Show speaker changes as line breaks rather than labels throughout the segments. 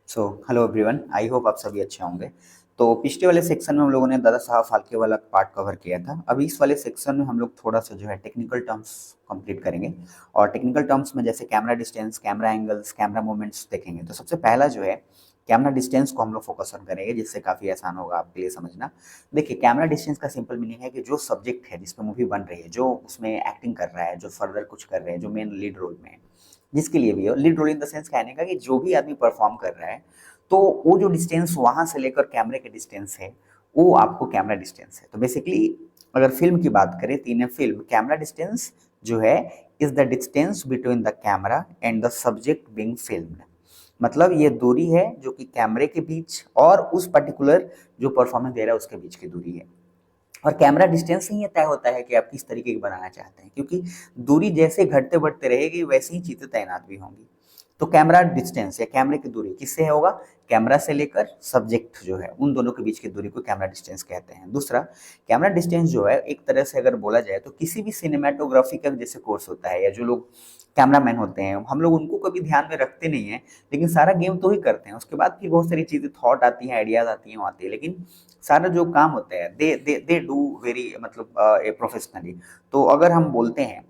Hello everyone, I hope आप सभी अच्छे होंगे। तो पिछले वाले सेक्शन में हम लोगों ने दादा साहब फाल्के वाला पार्ट कवर किया था। अभी इस वाले सेक्शन में हम लोग थोड़ा सा जो है टेक्निकल टर्म्स कंप्लीट करेंगे। और टेक्निकल टर्म्स में जैसे camera distance, camera angles, camera movements देखेंगे। तो सबसे पहला जो है कैमरा डिस्टेंस को हम लोग फोकस ऑन करेंगे, जिससे काफ़ी आसान होगा आपके लिए समझना। देखिए, कैमरा डिस्टेंस का सिंपल मीनिंग है कि जो सब्जेक्ट है जिस पे मूवी बन रही है, जो उसमें एक्टिंग कर रहा है, जो फर्दर कुछ कर रहे हैं, जो मेन लीड रोल में है, जिसके लिए भी हो lead role in the sense कहने का कि जो भी आदमी परफॉर्म कर रहा है, तो वो जो डिस्टेंस वहां से लेकर कैमरे के डिस्टेंस है, वो आपको कैमरा डिस्टेंस है। तो बेसिकली अगर फिल्म की बात करें, तीन फिल्म, कैमरा डिस्टेंस जो है is the distance between the camera and the subject being filmed. मतलब ये दूरी है जो कि कैमरे के बीच और उस पर्टिकुलर जो परफॉर्मेंस दे रहा है उसके बीच की दूरी है। और कैमरा डिस्टेंस से ही ये तय होता है कि आप किस तरीके की बनाना चाहते हैं, क्योंकि दूरी जैसे घटते बढ़ते रहेगी वैसे ही चीजें तैनात भी होंगी। तो कैमरा डिस्टेंस या कैमरे की दूरी किससे होगा? कैमरा से लेकर सब्जेक्ट जो है उन दोनों के बीच की दूरी को कैमरा डिस्टेंस कहते हैं। दूसरा, कैमरा डिस्टेंस जो है एक तरह से अगर बोला जाए तो किसी भी सिनेमाटोग्राफी का जैसे कोर्स होता है, या जो लोग कैमरामैन होते हैं, हम लोग उनको कभी ध्यान में रखते नहीं है, लेकिन सारा गेम तो ही करते हैं। उसके बाद फिर बहुत सारी चीजें थॉट आती हैं, आइडियाज आती हैं, वो आती है, लेकिन सारा जो काम होता है दे डू वेरी मतलब प्रोफेशनली। तो अगर हम बोलते हैं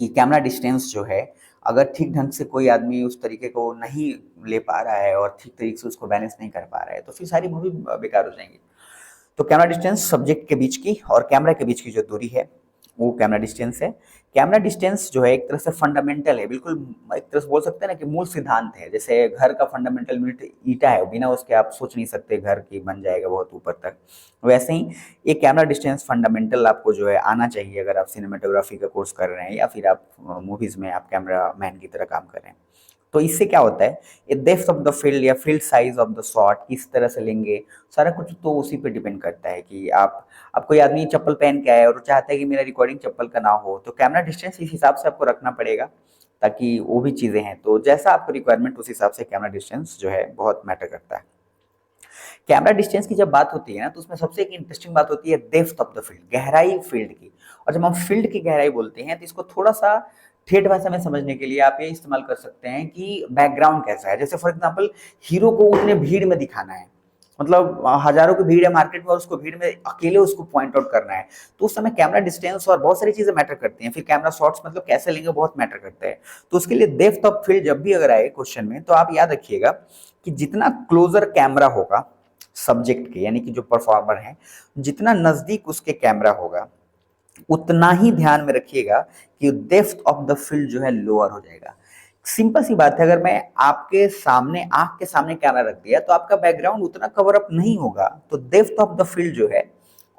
कि कैमरा डिस्टेंस जो है, अगर ठीक ढंग से कोई आदमी उस तरीके को नहीं ले पा रहा है और ठीक तरीके से उसको बैलेंस नहीं कर पा रहा है, तो फिर सारी मूवी बेकार हो जाएंगी। तो कैमरा डिस्टेंस सब्जेक्ट के बीच की और कैमरा के बीच की जो दूरी है, वो कैमरा डिस्टेंस है। कैमरा डिस्टेंस जो है एक तरह से फंडामेंटल है, बिल्कुल एक तरह से बोल सकते हैं ना कि मूल सिद्धांत है। जैसे घर का फंडामेंटल यूनिट ईटा है, बिना उसके आप सोच नहीं सकते घर की बन जाएगा बहुत ऊपर तक। वैसे ही एक कैमरा डिस्टेंस फंडामेंटल आपको जो है आना चाहिए, अगर आप सिनेमाटोग्राफी का कोर्स कर रहे हैं या फिर आप मूवीज में आप कैमरा मैन की तरह काम कर रहे हैं। तो इससे क्या होता है, ये डेप्थ ऑफ द फील्ड या field size of the shot किस तरह से लेंगे, सारा कुछ तो उसी पे डिपेंड करता है कि आप कोई आदमी चप्पल पहन के आए और वो चाहता है कि मेरा रिकॉर्डिंग चप्पल का ना हो, तो कैमरा डिस्टेंस इस हिसाब से आपको रखना पड़ेगा, ताकि वो भी चीज़ें हैं। तो जैसा आपको रिक्वायरमेंट उस हिसाब से कैमरा डिस्टेंस जो है बहुत मैटर करता है। कैमरा डिस्टेंस की जब बात होती है ना, तो उसमें सबसे एक इंटरेस्टिंग बात होती है डेप्थ ऑफ द फील्ड, गहराई फील्ड की। और जब हम फील्ड की गहराई बोलते हैं तो इसको थोड़ा सा ठेठ भाषा में समझने के लिए आप ये इस्तेमाल कर सकते हैं कि बैकग्राउंड कैसा है। जैसे फॉर एग्जांपल, हीरो को उतने भीड़ में दिखाना है, मतलब हजारों की भीड़ है मार्केट में और उसको भीड़ में अकेले उसको पॉइंट आउट करना है, तो उस समय कैमरा डिस्टेंस और बहुत सारी चीजें मैटर करती हैं। फिर कैमरा शॉट्स मतलब कैसे लेंगे बहुत मैटर करता है। तो उसके लिए डेप्थ ऑफ फील्ड जब भी अगर आए क्वेश्चन में, तो आप याद रखिएगा कि जितना क्लोजर कैमरा होगा सब्जेक्ट के, यानी कि जो परफॉर्मर है, जितना नजदीक उसके कैमरा होगा, उतना ही ध्यान में रखिएगा कि डेप्थ ऑफ द फील्ड जो है लोअर हो जाएगा। सिंपल सी बात है, अगर मैं आपके सामने आंख के सामने कैमरा रख दिया तो आपका बैकग्राउंड उतना कवर अप नहीं होगा, तो डेप्थ ऑफ द फील्ड जो है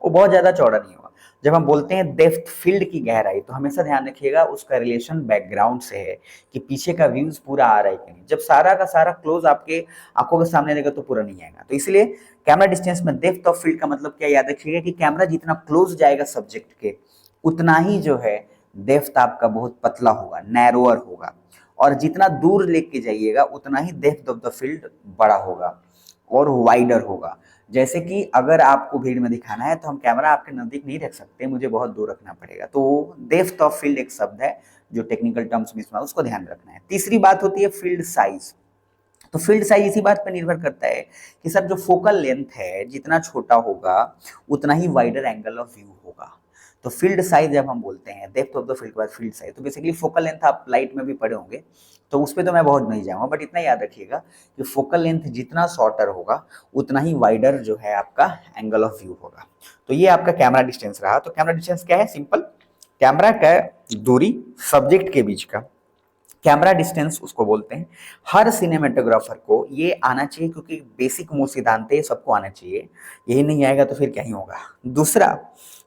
वो बहुत ज्यादा चौड़ा नहीं होगा। जब हम बोलते हैं डेप्थ फील्ड की गहराई, तो हमेशा ध्यान रखिएगा उसका रिलेशन बैकग्राउंड से है, कि पीछे का व्यूज पूरा आ रहा है कि नहीं। जब सारा का सारा क्लोज आपके आंखों के सामने रहेगा तो पूरा नहीं आएगा। तो इसलिए कैमरा डिस्टेंस में डेप्थ ऑफ फील्ड का मतलब क्या, याद रखिएगा कि कैमरा जितना क्लोज जाएगा सब्जेक्ट के, उतना ही जो है डेप्थ आपका बहुत पतला होगा, नैरोअर होगा। और जितना दूर लेके जाइएगा उतना ही डेप्थ ऑफ द फील्ड बड़ा होगा और वाइडर होगा। जैसे कि अगर आपको भीड़ में दिखाना है तो हम कैमरा आपके नजदीक नहीं रख सकते, मुझे बहुत दूर रखना पड़ेगा। तो डेप्थ ऑफ फील्ड एक शब्द है जो टेक्निकल टर्म्स में इस्तेमाल, उसको ध्यान रखना है। तीसरी बात होती है फील्ड साइज। तो फील्ड साइज इसी बात पर निर्भर करता है कि सर जो फोकल लेंथ है जितना छोटा होगा उतना ही वाइडर एंगल ऑफ व्यू होगा। तो फील्ड साइज जब हम बोलते हैं डेप्थ ऑफ द फील्ड के बाद फील्ड साइज, तो बेसिकली फोकल लेंथ आप लाइट में भी पढ़े होंगे, तो उस पर तो मैं बहुत नहीं जाऊंगा, बट इतना याद रखिएगा कि फोकल लेंथ जितना शॉर्टर होगा उतना ही वाइडर जो है आपका एंगल ऑफ व्यू होगा। तो ये आपका कैमरा डिस्टेंस रहा। तो कैमरा डिस्टेंस क्या है? सिंपल, कैमरा का दूरी सब्जेक्ट के बीच का, कैमरा डिस्टेंस उसको बोलते हैं। हर सिनेमेटोग्राफर को ये आना चाहिए, क्योंकि बेसिक मूल सिद्धांत है, सबको आना चाहिए। यही नहीं आएगा तो फिर क्या ही होगा। दूसरा,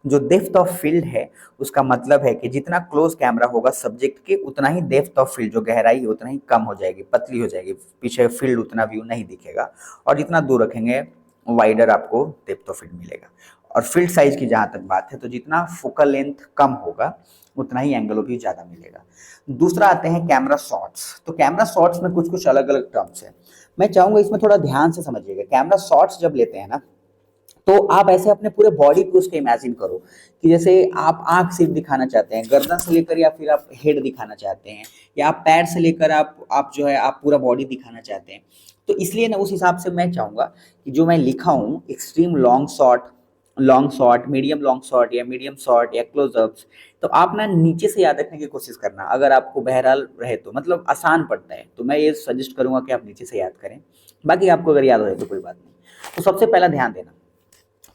जो डेप्थ ऑफ फील्ड है उसका मतलब है कि जितना क्लोज कैमरा होगा सब्जेक्ट के, उतना ही डेप्थ ऑफ फील्ड जो गहराई है उतना ही कम हो जाएगी, पतली हो जाएगी, पीछे फील्ड उतना व्यू नहीं दिखेगा। और जितना दूर रखेंगे वाइडर आपको डेप्थ ऑफ फील्ड मिलेगा। और फील्ड साइज की जहां तक बात है, तो जितना फोकल लेंथ कम होगा उतना ही एंगल ऑफ व्यू ज्यादा मिलेगा। दूसरा आते हैं कैमरा शॉट्स। तो कैमरा शॉट्स में कुछ कुछ अलग अलग टर्म्स है, मैं चाहूंगा इसमें थोड़ा ध्यान से समझिएगा। कैमरा शॉट्स जब लेते हैं ना, तो आप ऐसे अपने पूरे बॉडी को उसके इमेजिन करो कि जैसे आप आंख सिर्फ दिखाना चाहते हैं, गर्दन से लेकर, या फिर आप हेड दिखाना चाहते हैं, या आप पैर से लेकर आप जो है आप पूरा बॉडी दिखाना चाहते हैं। तो इसलिए ना उस हिसाब से मैं चाहूंगा कि जो मैं लिखा हूँ extreme long shot, medium long shot, या मीडियम शॉट, या क्लोजअप्स, तो आप ना नीचे से याद रखने की कोशिश करना। अगर आपको बहरहाल रहे तो मतलब आसान पड़ता है, तो मैं ये सजेस्ट करूंगा कि आप नीचे से याद करें। बाकी आपको अगर याद हो जाए तो कोई बात नहीं। तो सबसे पहला ध्यान देना,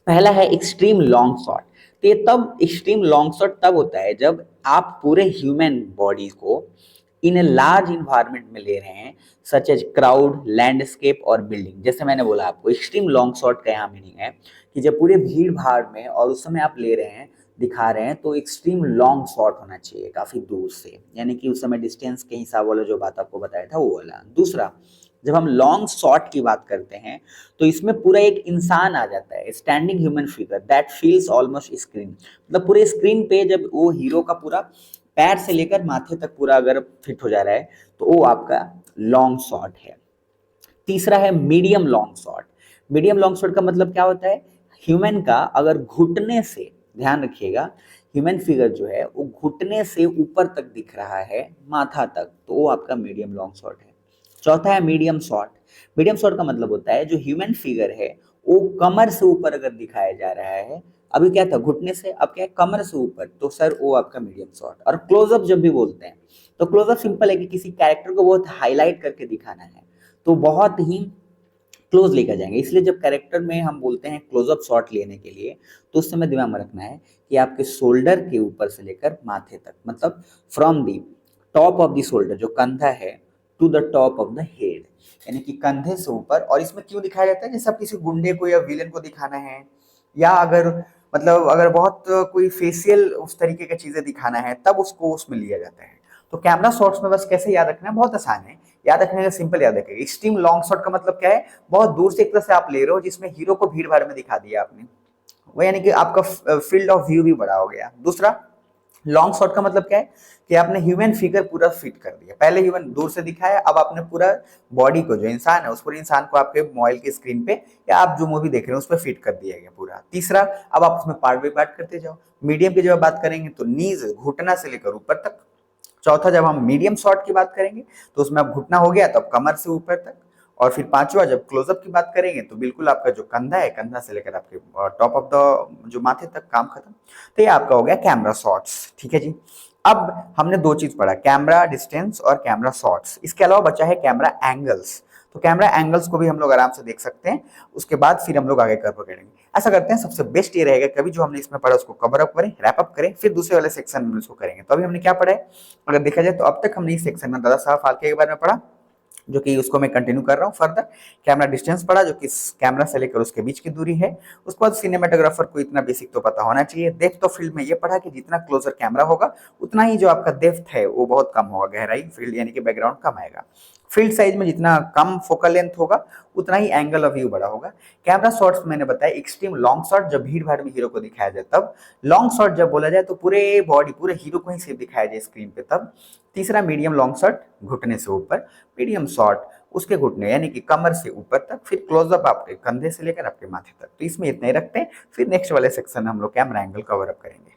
पहला है एक्सट्रीम लॉन्ग शॉट। तो ये तब एक्सट्रीम लॉन्ग शॉट तब होता है जब आप पूरे ह्यूमन बॉडी को इन ए लार्ज इन्वायरमेंट में ले रहे हैं, सच एज क्राउड, लैंडस्केप और बिल्डिंग। जैसे मैंने बोला आपको, एक्सट्रीम लॉन्ग शॉट का यहाँ मीनिंग है कि जब पूरे भीड़ भाड़ में और उस समय आप ले रहे हैं, दिखा रहे हैं, तो एक्सट्रीम लॉन्ग शॉट होना चाहिए, काफी दूर से, यानी कि उस समय डिस्टेंस के हिसाब वाला जो बात आपको बताया था वो वाला। दूसरा, जब हम लॉन्ग शॉट की बात करते हैं तो इसमें पूरा एक इंसान आ जाता है, standing human figure that feels almost screen. मतलब पूरे स्क्रीन पे जब वो हीरो का पूरा पैर से लेकर माथे तक पूरा अगर फिट हो जा रहा है तो वो आपका लॉन्ग शॉट है। तीसरा है medium long shot. Medium long shot का मतलब क्या होता है, ह्यूमन का अगर घुटने से, ध्यान रखिएगा, ह्यूमन फिगर जो है वो घुटने से ऊपर तक दिख रहा है, माथा तक, तो वो आपका मीडियम लॉन्ग शॉट है। चौथा है मीडियम शॉट। मीडियम शॉट का मतलब होता है जो ह्यूमन फिगर है वो कमर से ऊपर अगर दिखाया जा रहा है, अभी क्या था घुटने से, अब क्या है कमर से ऊपर, तो सर वो आपका मीडियम शॉट। और क्लोजअप जब भी बोलते हैं तो क्लोजअप सिंपल है कि किसी कैरेक्टर को बहुत हाईलाइट करके दिखाना है, तो बहुत ही क्लोज लेकर जाएंगे। इसलिए जब कैरेक्टर में हम बोलते हैं क्लोजअप शॉट लेने के लिए, तो उस समय दिमाग में रखना है कि आपके शोल्डर के ऊपर से लेकर माथे तक, मतलब from the top of the shoulder, जो कंधा है, to the top of the head, यानी कि कंधे से ऊपर। और इसमें क्यों दिखाया जाता है, जैसे आप किसी गुंडे को या विलेन को दिखाना है, या अगर मतलब अगर बहुत कोई फेशियल उस तरीके की चीजें दिखाना है, तब उसको उसमें लिया जाता है। तो कैमरा शॉट्स में बस कैसे याद रखना है, बहुत आसान है याद रखने का, सिंपल याद रखिएगा। एक्सट्रीम लॉन्ग शॉट का मतलब क्या है, बहुत दूर से एक तरह से आप ले रहे हो जिसमें हीरो को भीड़ भाड़ में दिखा दिया आपने, वो यानी कि आपका फील्ड ऑफ व्यू भी बड़ा हो गया। दूसरा, लॉन्ग शॉट का मतलब क्या है कि आपने ह्यूमन फिगर पूरा फिट कर दिया, पहले ह्यूमन दूर से दिखाया, अब आपने पूरा बॉडी को, जो इंसान है उस पूरे इंसान को आपके मोबाइल की स्क्रीन पे या आप जो मूवी देख रहे हैं उस पर फिट कर दिया गया पूरा। तीसरा, अब आप उसमें पार्ट बाई पार्ट करते जाओ। मीडियम की जब बात करेंगे तो नीज, घुटना से लेकर ऊपर तक। चौथा, जब हम मीडियम शॉट की बात करेंगे तो उसमें अब घुटना हो गया, तो अब कमर से ऊपर तक। और फिर पांचवा, जब क्लोजअप की बात करेंगे तो बिल्कुल आपका जो कंधा है, कंधा से लेकर आपके टॉप ऑफ द जो माथे तक, काम खत्म। तो ये आपका हो गया कैमरा शॉट्स, ठीक है जी। अब हमने दो चीज पढ़ा, कैमरा डिस्टेंस और कैमरा शॉट्स। इसके अलावा बचा है कैमरा एंगल्स। तो कैमरा एंगल्स को भी हम लोग आराम से देख सकते हैं, उसके बाद फिर हम लोग आगे कर पकड़ेंगे। ऐसा करते हैं, सबसे बेस्ट ये रहेगा कभी जो हमने इसमें पढ़ा उसको कवर अप करें, रैप अप करें, फिर दूसरे वाले सेक्शन में उसको करेंगे। तो अभी हमने क्या पढ़ा है, अगर देखा जाए तो अब तक हमने इस सेक्शन में दादा साहब फाल्के के बारे में पढ़ा, जो कि उसको मैं कंटिन्यू कर रहा हूँ फर्दर। कैमरा डिस्टेंस पढ़ा, जो कि कैमरा से लेकर उसके बीच की दूरी है। उसके बाद सिनेमाटोग्राफर को इतना बेसिक तो पता होना चाहिए। डेप्थ ऑफ फील्ड में ये पढ़ा कि जितना क्लोजर कैमरा होगा उतना ही जो आपका डेप्थ है वो बहुत कम होगा, गहराई फील्ड यानी कि बैकग्राउंड कम आएगा। फील्ड साइज में जितना कम फोकल लेंथ होगा उतना ही एंगल ऑफ व्यू बड़ा होगा। कैमरा शॉट्स मैंने बताया एक्सट्रीम लॉन्ग शॉट, जब भीड़ भाड़ में हीरो को दिखाया जाए तब। लॉन्ग शॉट जब बोला जाए तो पूरे बॉडी, पूरे हीरो को ही सिर्फ दिखाया जाए स्क्रीन पे, तब। तीसरा, मीडियम लॉन्ग शॉट, घुटने से ऊपर। मीडियम शॉट, उसके घुटने यानी कि कमर से ऊपर तक। फिर क्लोजअप आपके कंधे से लेकर आपके माथे तक। तो इसमें इतना ही रखते हैं, फिर नेक्स्ट वाले सेक्शन में हम लोग कैमरा एंगल कवर अप करेंगे।